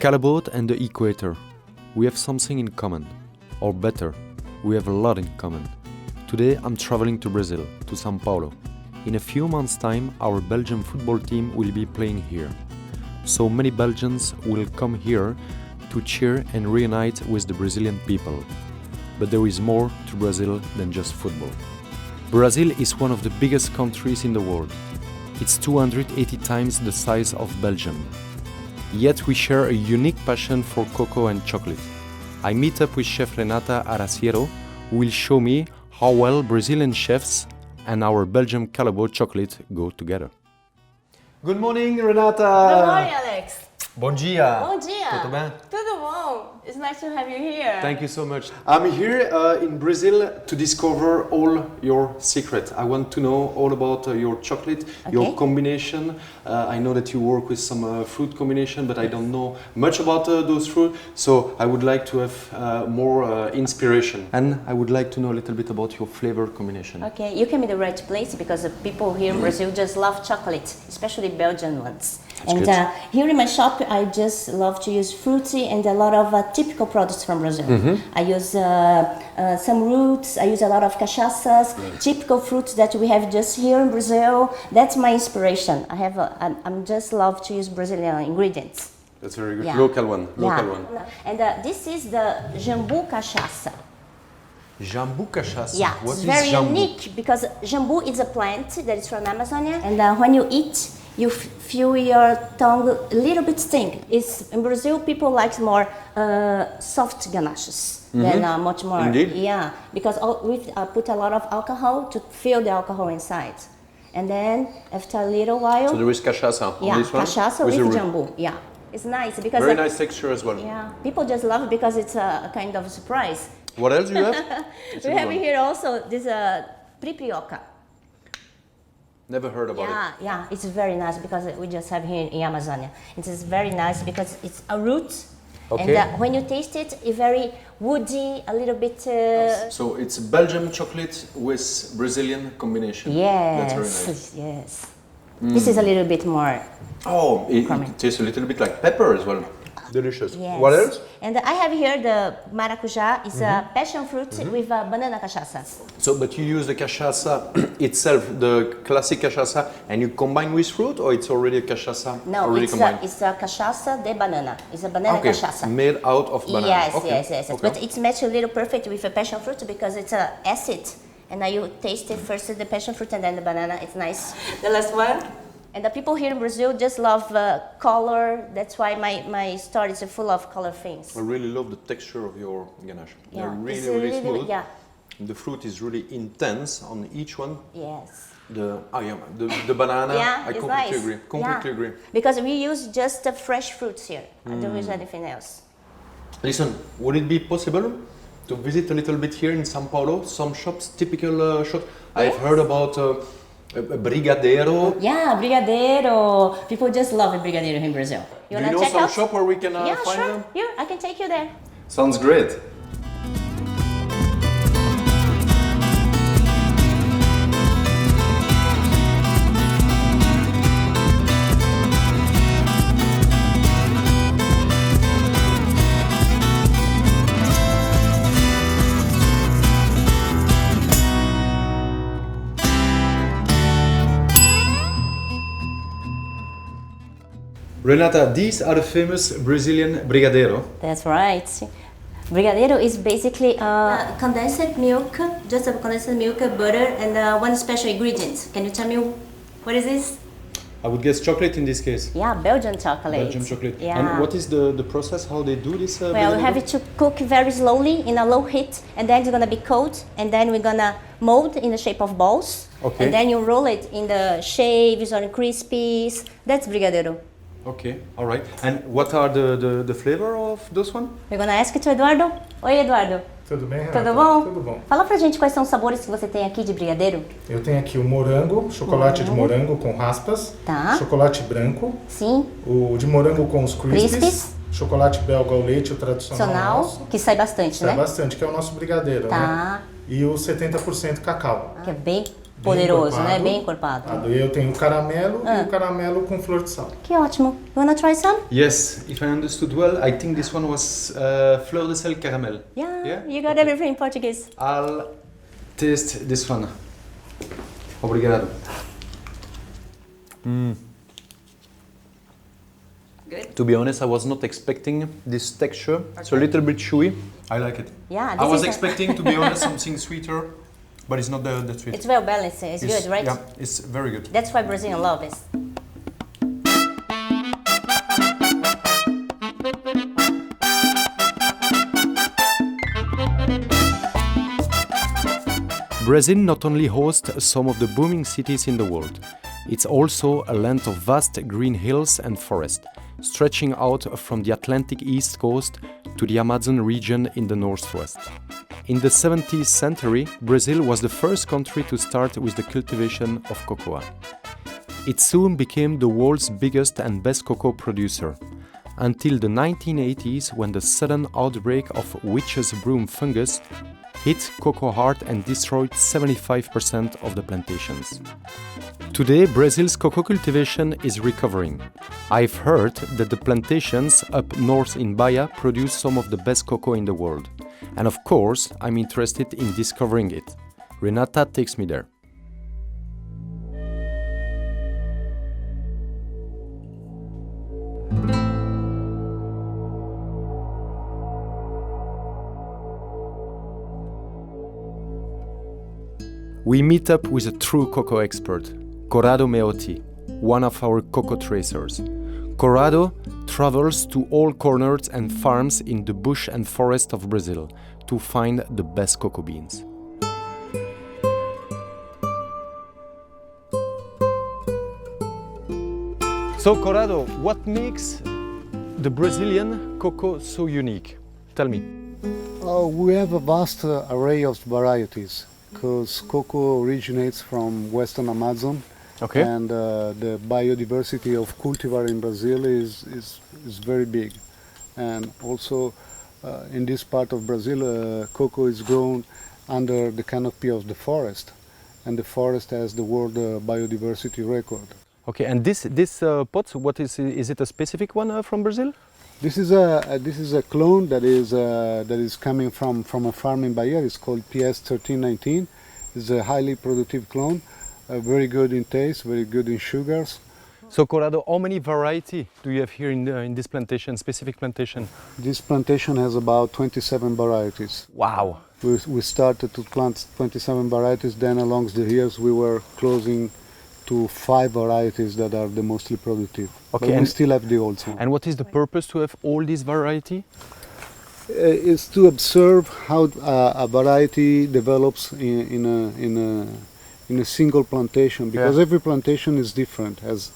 Callebaut and the equator. We have something in common. Or better, we have a lot in common. Today I'm traveling to Brazil, to São Paolo. In a few months' time, our Belgian football team will be playing here. So many Belgians will come here to cheer and reunite with the Brazilian people. But there is more to Brazil than just football. Brazil is one of the biggest countries in the world. It's 280 times the size of Belgium. Yet we share a unique passion for cocoa and chocolate. I meet up with chef Renata Arassiro, who will show me how well Brazilian chefs and our Belgian Callebaut chocolate go together. Good morning, Renata! Good morning, Alex! Bom dia! Bom dia! Tudo bem? Tudo bom! It's nice to have you here. Thank you so much. I'm here in Brazil to discover all your secrets. I want to know all about your chocolate, your combination. I know that you work with some fruit combination, but I don't know much about those fruit. So I would like to have more inspiration. And I would like to know a little bit about your flavor combination. Okay, you came in the right place because the people here in Brazil just love chocolate, especially Belgian ones. And here in my shop, I just love to use fruity and a lot of typical products from Brazil. I use some roots, I use a lot of cachaças, typical fruits that we have just here in Brazil. That's my inspiration. I'm just love to use Brazilian ingredients. That's very good. Yeah. Local one. And this is the jambu cachaça. Jambu cachaça. Yeah, What it's is very jambu? unique because jambu is a plant that is from Amazonia, and when you eat, you feel your tongue a little bit sting. In Brazil, people like more soft ganaches than much more. Indeed. Yeah, because we put a lot of alcohol to fill the alcohol inside, and then after a little while, So there is cachaça on this one? cachaça with jambu. Yeah, it's nice because Very nice texture as well. Yeah, people just love it because it's a kind of a surprise. What else do you have? We have here also this pripioca. Never heard about it. Yeah, it's very nice because we just have here in Amazonia. It is very nice because it's a root, and when you taste it, it's very woody, a little bit. So it's Belgian chocolate with Brazilian combination. Yes, That's very nice. yes. This is a little bit more. Oh, it tastes a little bit like pepper as well. Delicious. Yes. What else? And I have here the maracujá. It's a passion fruit with banana cachaça. So, but you use the cachaça itself, the classic cachaça, and you combine with fruit, or it's already a cachaça No, already combined? it's a cachaça de banana. It's a banana cachaça. Made out of banana. Yes. But it's matched a little perfect with a passion fruit because it's an acid. And now you taste it first the passion fruit and then the banana. It's nice. The last one. And the people here in Brazil just love color. That's why my store is full of color things. I really love the texture of your ganache. Yeah, They're really, it's really smooth. Yeah. The fruit is really intense on each one. Yes. The banana, Yeah, I it's completely nice. agree. Completely agree. Because we use just the fresh fruits here. I don't use anything else. Listen, would it be possible to visit a little bit here in São Paulo? Some shops, typical shops. I've heard about brigadeiro. Yeah, brigadeiro. People just love brigadeiro in Brazil. Do you know some shop where we can Yeah, find sure. them? Here, I can take you there. Sounds great. Renata, these are the famous Brazilian brigadeiro. That's right. Brigadeiro is basically condensed milk, just a condensed milk, butter, and one special ingredient. Can you tell me what is this? I would guess chocolate in this case. Yeah, Belgian chocolate. Belgian chocolate. Yeah. And what is the process, how they do this? Well, we have it to cook very slowly in a low heat, and then it's gonna be cold, and then we're gonna mold in the shape of balls. Okay. And then you roll it in the shaves or crispies. That's brigadeiro. Okay, all right. And what are the flavor of those one? We're gonna ask it to Eduardo. Oi, Eduardo. Tudo bem, Renata? Tudo bom? Tudo bom. Fala pra gente quais são os sabores que você tem aqui de brigadeiro. Eu tenho aqui o morango, chocolate de morango com raspas, Tá. chocolate branco, Sim. o de morango com os crispies, Crispies. chocolate belga ao leite, o tradicional nosso. Que sai bastante, Sai né? bastante, que é o nosso brigadeiro, Tá. né? E o 70% cacau. Que é bem poderoso, né? encorpado. Bem encorpado. Eu tenho o caramelo e o caramelo com flor de sal. Que ótimo. You wanna try some? Yes, if I understood well, I think this one was fleur de sel caramel. Yeah, you got everything in Portuguese. I'll taste this one. Obrigado. Good. To be honest, I was not expecting this texture. It's a little bit chewy. I like it. Yeah, I this was is expecting, to be honest, something sweeter, but it's not that sweet. It's well balanced. It's good, right? Yeah, it's very good. That's why Brazilians love this. Brazil not only hosts some of the booming cities in the world, it's also a land of vast green hills and forests, stretching out from the Atlantic east coast to the Amazon region in the northwest. In the 17th century, Brazil was the first country to start with the cultivation of cocoa. It soon became the world's biggest and best cocoa producer, until the 1980s when the sudden outbreak of witch's broom fungus hit cocoa hard and destroyed 75% of the plantations. Today, Brazil's cocoa cultivation is recovering. I've heard that the plantations up north in Bahia produce some of the best cocoa in the world. And of course, I'm interested in discovering it. Renata takes me there. We meet up with a true cocoa expert, Corrado Meotti, one of our cocoa tracers. Corrado travels to all corners and farms in the bush and forest of Brazil to find the best cocoa beans. So Corrado, what makes the Brazilian cocoa so unique? Tell me. We have a vast array of varieties because cocoa originates from Western Amazon. Okay. And the biodiversity of cultivar in Brazil is very big. And also in this part of Brazil, cocoa is grown under the canopy of the forest. And the forest has the world biodiversity record. Okay, and this pot, what is it a specific one from Brazil? This is a clone that is coming from a farm in Bahia. It's called PS 1319. It's a highly productive clone. Very good in taste, very good in sugars. So Corrado, how many variety do you have here in this plantation, specific plantation? This plantation has about 27 varieties. Wow! We started to plant 27 varieties, then along the years we were closing to 5 varieties that are the mostly productive. Okay, but we and still have the old one. And what is the purpose to have all these variety? It's to observe how a variety develops in a single plantation, because every plantation is different, has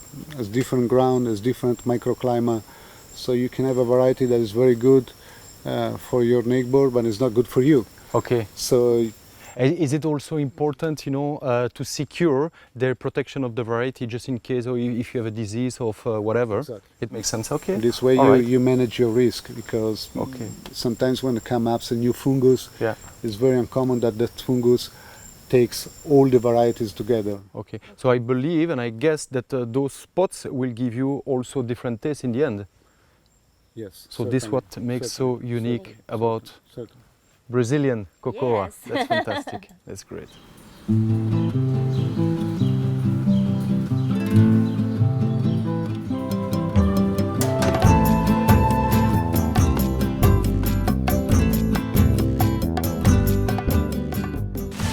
different ground, has different microclimate. So you can have a variety that is very good for your neighbor, but it's not good for you. Okay. So is it also important, to secure the protection of the variety, just in case, or if you have a disease of whatever? Exactly. It makes sense. Okay. This way you manage your risk, because sometimes when it comes up a new fungus, it's very uncommon that fungus takes all the varieties together. Okay, so I believe and I guess that those spots will give you also different tastes in the end. Yes. So this is what makes so unique about Brazilian cocoa. Yes. That's fantastic. That's great.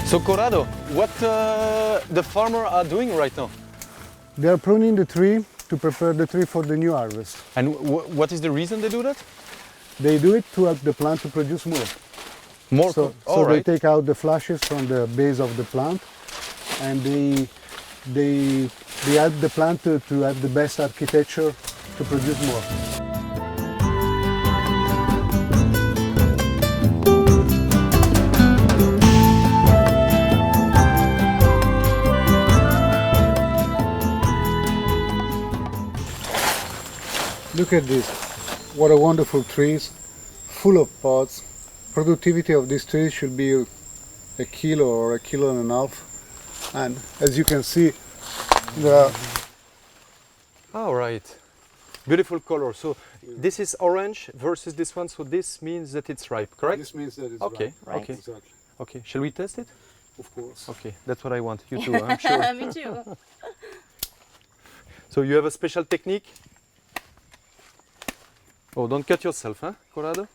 So Corrado, what the farmers are doing right now? They are pruning the tree to prepare the tree for the new harvest. And what is the reason they do that? They do it to help the plant to produce more. More. So they take out the flashes from the base of the plant, and they help the plant to have the best architecture to produce more. Look at this, what a wonderful trees, full of pods. Productivity of these trees should be a kilo or a kilo and a half. And as you can see, the All right. Beautiful color. So this is orange versus this one. So this means that it's ripe, correct? this means that it's Okay, right. okay. Exactly. Okay. Shall we test it? Of course. Okay, that's what I want. You too, I'm sure. Me too. So you have a special technique? Oh, don't cut yourself, huh, Corrado?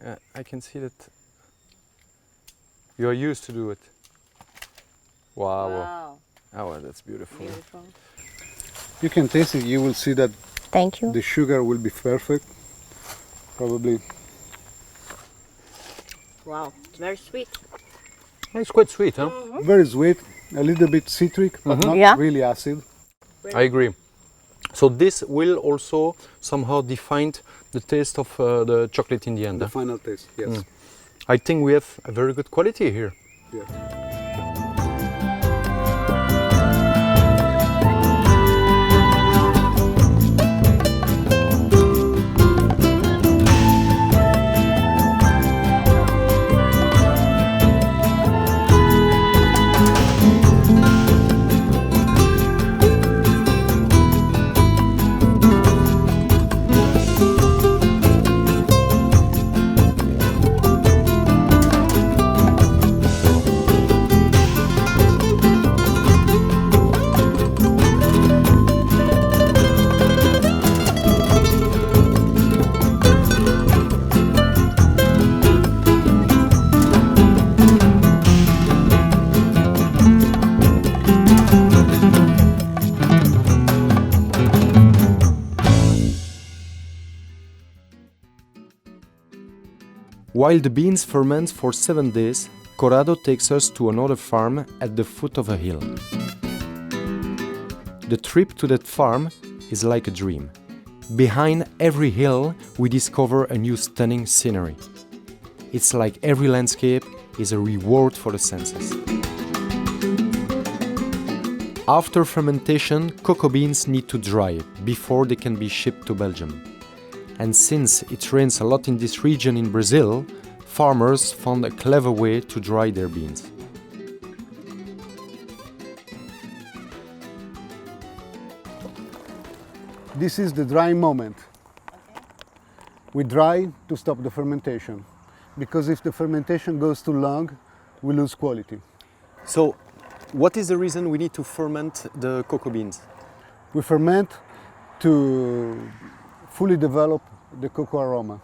Yeah, I can see that you are used to do it. Wow. Wow. Oh, well, that's beautiful. Beautiful. You can taste it. You will see that Thank you. the sugar will be perfect. Probably. Wow, very sweet. It's quite sweet, huh? Very sweet, a little bit citric, but not Yeah. really acid. I agree. So this will also somehow define the taste of the chocolate in the end. The Huh? final taste, yes. I think we have a very good quality here. Yeah. While the beans ferment for 7 days, Corrado takes us to another farm at the foot of a hill. The trip to that farm is like a dream. Behind every hill, we discover a new stunning scenery. It's like every landscape is a reward for the senses. After fermentation, cocoa beans need to dry before they can be shipped to Belgium. And since it rains a lot in this region in Brazil, farmers found a clever way to dry their beans. This is the drying moment. We dry to stop the fermentation, because if the fermentation goes too long, we lose quality. So, what is the reason we need to ferment the cocoa beans? We ferment to fully develop the cocoa aroma.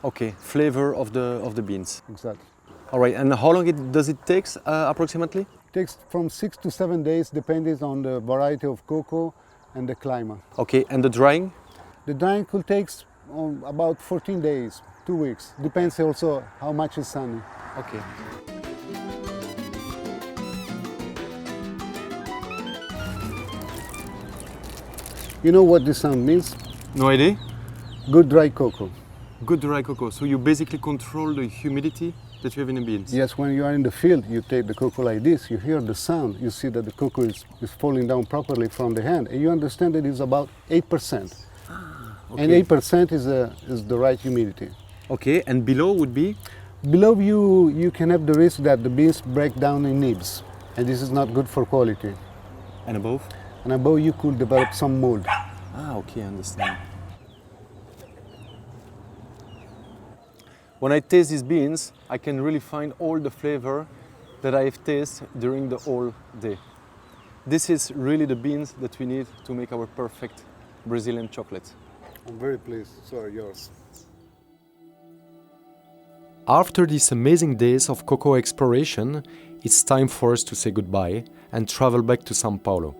Okay, flavor of the beans. Exactly. All right, and how long does it take approximately? It takes from 6 to 7 days, depending on the variety of cocoa and the climate. Okay, and the drying? The drying could take about 14 days, 2 weeks. Depends also how much is sunny. Okay. You know what this sound means? No idea? Good dry cocoa. Good dry cocoa. So you basically control the humidity that you have in the beans. Yes, when you are in the field, you take the cocoa like this, you hear the sound, you see that the cocoa is falling down properly from the hand, and you understand that it's about 8%. Okay. And 8% is the right humidity. Okay, and below would be? Below you can have the risk that the beans break down in nibs, and this is not good for quality. And above? And above you could develop some mold. Ah, okay, I understand. When I taste these beans, I can really find all the flavor that I have tasted during the whole day. This is really the beans that we need to make our perfect Brazilian chocolate. I'm very pleased. Sorry, yours. After these amazing days of cocoa exploration, it's time for us to say goodbye and travel back to São Paulo.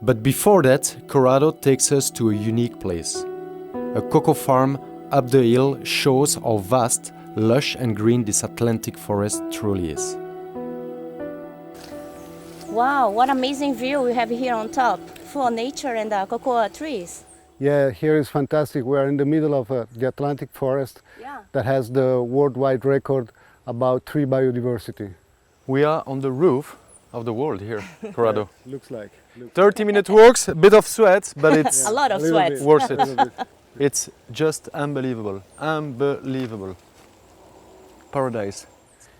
But before that, Corrado takes us to a unique place. A cocoa farm up the hill shows how vast, lush and green this Atlantic forest truly is. Wow, what amazing view we have here on top, full of nature and cocoa trees. Yeah, here is fantastic. We are in the middle of the Atlantic forest that has the worldwide record about tree biodiversity. We are on the roof of the world here, Corrado. Looks like. 30-minute walks, a bit of sweat, but it's A lot of little sweat. bit. worth it. Little bit. It's just unbelievable, unbelievable. Paradise.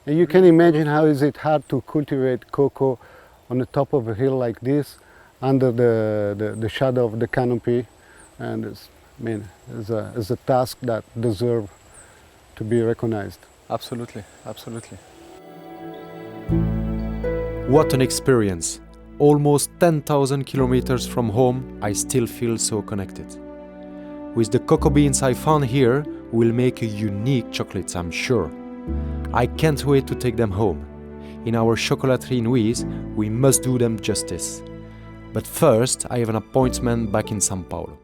And you can imagine how is it hard to cultivate cocoa on the top of a hill like this, under the shadow of the canopy, and it's a task that deserves to be recognized. Absolutely, absolutely. What an experience! Almost 10,000 kilometers from home, I still feel so connected. With the cocoa beans I found here, we'll make a unique chocolates, I'm sure. I can't wait to take them home. In our chocolaterie in Wies, we must do them justice. But first, I have an appointment back in São Paulo.